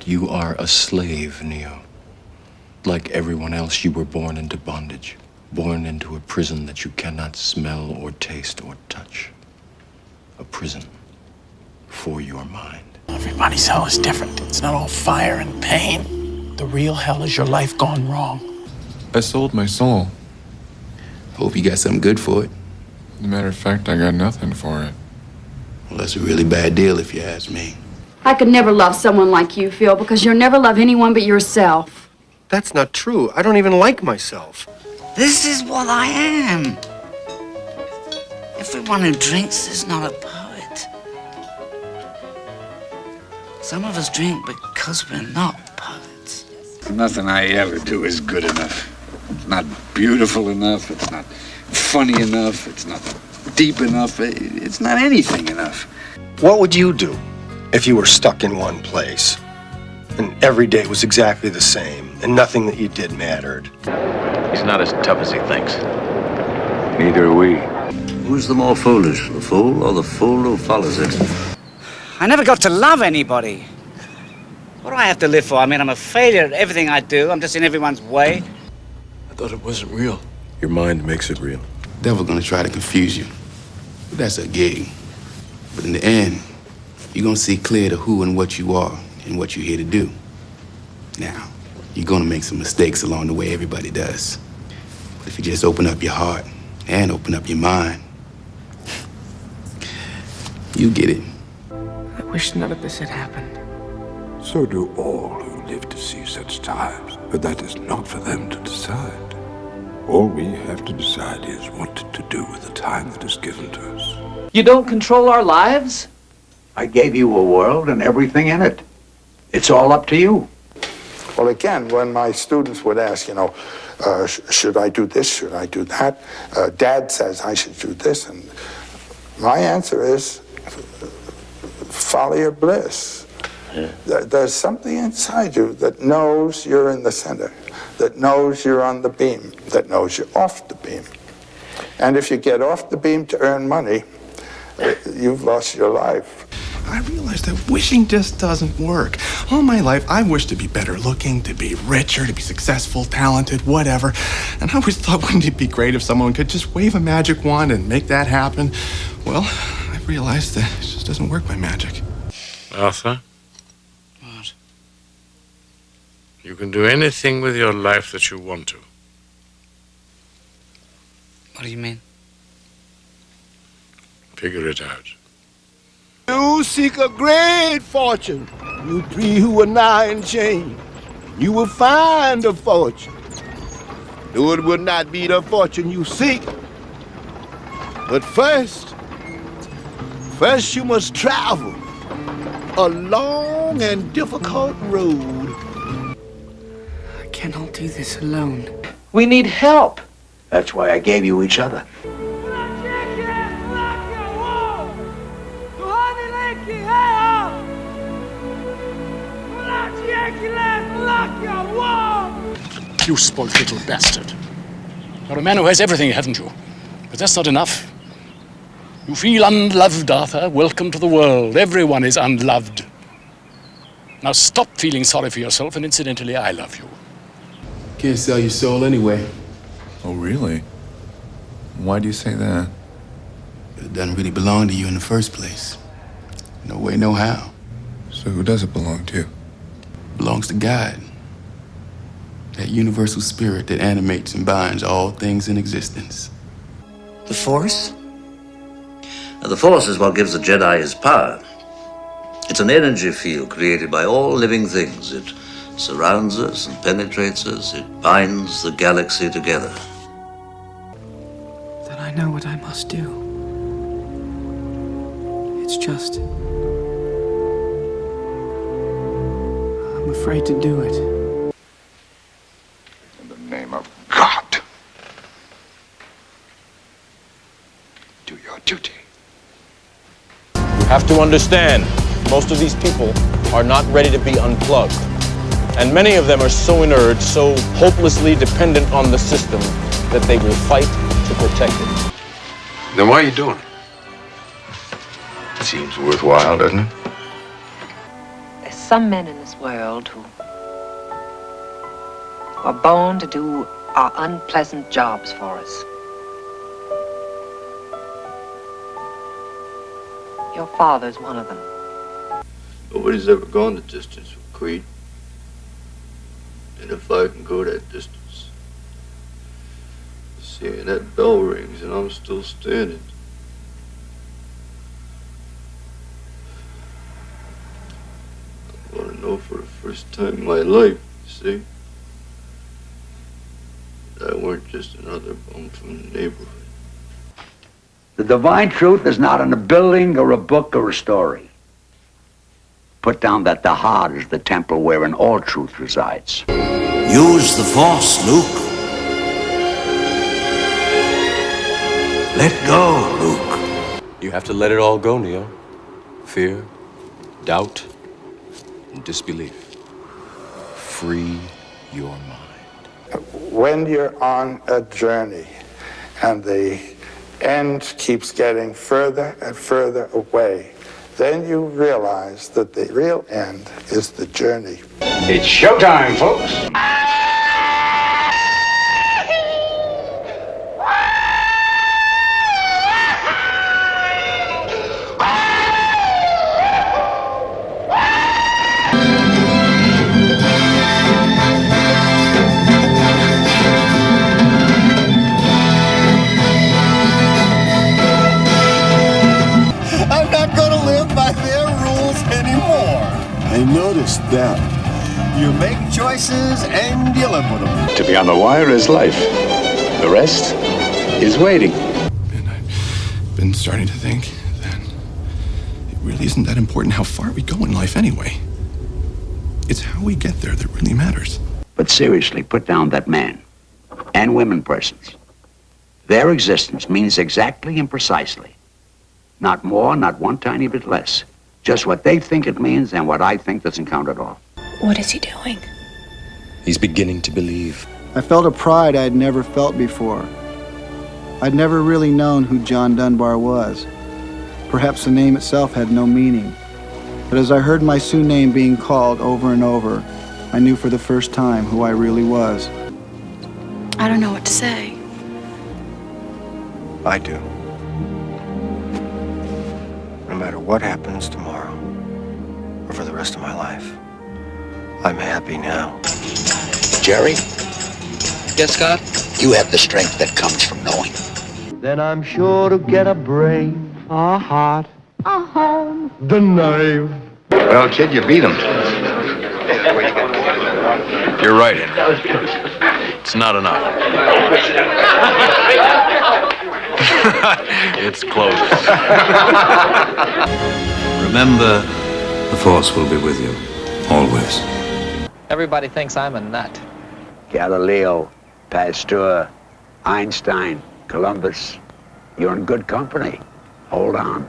You are a slave, Neo. Like everyone else, you were born into bondage. Born into a prison that you cannot smell or taste or touch. A prison for your mind. Everybody's hell is different. It's not all fire and pain. The real hell is your life gone wrong. I sold my soul. Hope you got something good for it. As a matter of fact, I got nothing for it. Well, that's a really bad deal if you ask me. I could never love someone like you, Phil, because you'll never love anyone but yourself. That's not true. I don't even like myself. This is what I am. Everyone who drinks is not a poet. Some of us drink because we're not poets. Nothing I ever do is good enough. It's not beautiful enough. It's not funny enough. It's not deep enough. It's not anything enough. What would you do if you were stuck in one place and every day was exactly the same and nothing that you did mattered? He's not as tough as he thinks. Neither are we. Who's the more foolish, the fool or the fool who follows it? I never got to love anybody. What do I have to live for? I mean, I'm a failure at everything I do. I'm just in everyone's way. I thought it wasn't real. Your mind makes it real. Devil's gonna try to confuse you. But that's a gig. But in the end, you're gonna see clear to who and what you are and what you're here to do. Now, you're gonna make some mistakes along the way, everybody does. But if you just open up your heart and open up your mind, you get it. I wish none of this had happened. So do all who live to see such times, but that is not for them to decide. All we have to decide is what to do with the time that is given to us. You don't control our lives? I gave you a world and everything in it. It's all up to you. Well, again, when my students would ask, should I do this, should I do that? Dad says I should do this, and my answer is folly or bliss. Yeah. There's something inside you that knows you're in the center, that knows you're on the beam, that knows you're off the beam. And if you get off the beam to earn money, you've lost your life. I realize that wishing just doesn't work. All my life, I wished to be better looking, to be richer, to be successful, talented, whatever. And I always thought, wouldn't it be great if someone could just wave a magic wand and make that happen? Well, I realized that it just doesn't work by magic. Arthur? What? You can do anything with your life that you want to. What do you mean? Figure it out. You seek a great fortune, you three who are nigh in chain. You will find a fortune, though it will not be the fortune you seek. But first you must travel a long and difficult road. I cannot do this alone. We need help. That's why I gave you each other. You spoiled little bastard. You're a man who has everything, haven't you? But that's not enough. You feel unloved, Arthur. Welcome to the world. Everyone is unloved. Now stop feeling sorry for yourself, and incidentally, I love you. Can't sell your soul anyway. Oh, really? Why do you say that? It doesn't really belong to you in the first place. No way, no how. So who does it belong to? Belongs to God. That universal spirit that animates and binds all things in existence. The Force? Now, the Force is what gives the Jedi his power. It's an energy field created by all living things. It surrounds us and penetrates us. It binds the galaxy together. Then I know what I must do. It's just... I'm afraid to do it. In the name of God, do your duty. You have to understand, most of these people are not ready to be unplugged. And many of them are so inert, so hopelessly dependent on the system, that they will fight to protect it. Then why are you doing it? Seems worthwhile, doesn't it? There's some men in this world who are born to do our unpleasant jobs for us. Your father's one of them. Nobody's ever gone the distance with Creed. And if I can go that distance, seeing that bell rings and I'm still standing. I want to know for the first time in my life, you see, that I weren't just another bum from the neighborhood. The divine truth is not in a building or a book or a story. Put down that the heart is the temple wherein all truth resides. Use the Force, Luke. Let go, Luke. You have to let it all go, Neo. Fear, doubt, and disbelief. Free your mind. When you're on a journey and the end keeps getting further and further away, then you realize that the real end is the journey. It's showtime, folks. I'm not gonna live by their rules anymore. I noticed that. You make choices and you live with them. To be on the wire is life. The rest is waiting. Been starting to think that it really isn't that important how far we go in life anyway. It's how we get there that really matters. But seriously, put down that man and women persons. Their existence means exactly and precisely. Not more, not one tiny bit less. Just what they think it means and what I think doesn't count at all. What is he doing? He's beginning to believe. I felt a pride I'd never felt before. I'd never really known who John Dunbar was. Perhaps the name itself had no meaning. But as I heard my Sioux name being called over and over, I knew for the first time who I really was. I don't know what to say. I do. No matter what happens tomorrow, or for the rest of my life, I'm happy now. Jerry? Yes, Scott? You have the strength that comes from knowing. Then I'm sure to get a brain, a heart, A home. the knife. Well, kid, you beat him. You're right, Henry. It's not enough. It's close. Remember, the Force will be with you, always. Everybody thinks I'm a nut. Galileo, Pasteur, Einstein, Columbus. You're in good company. Hold on.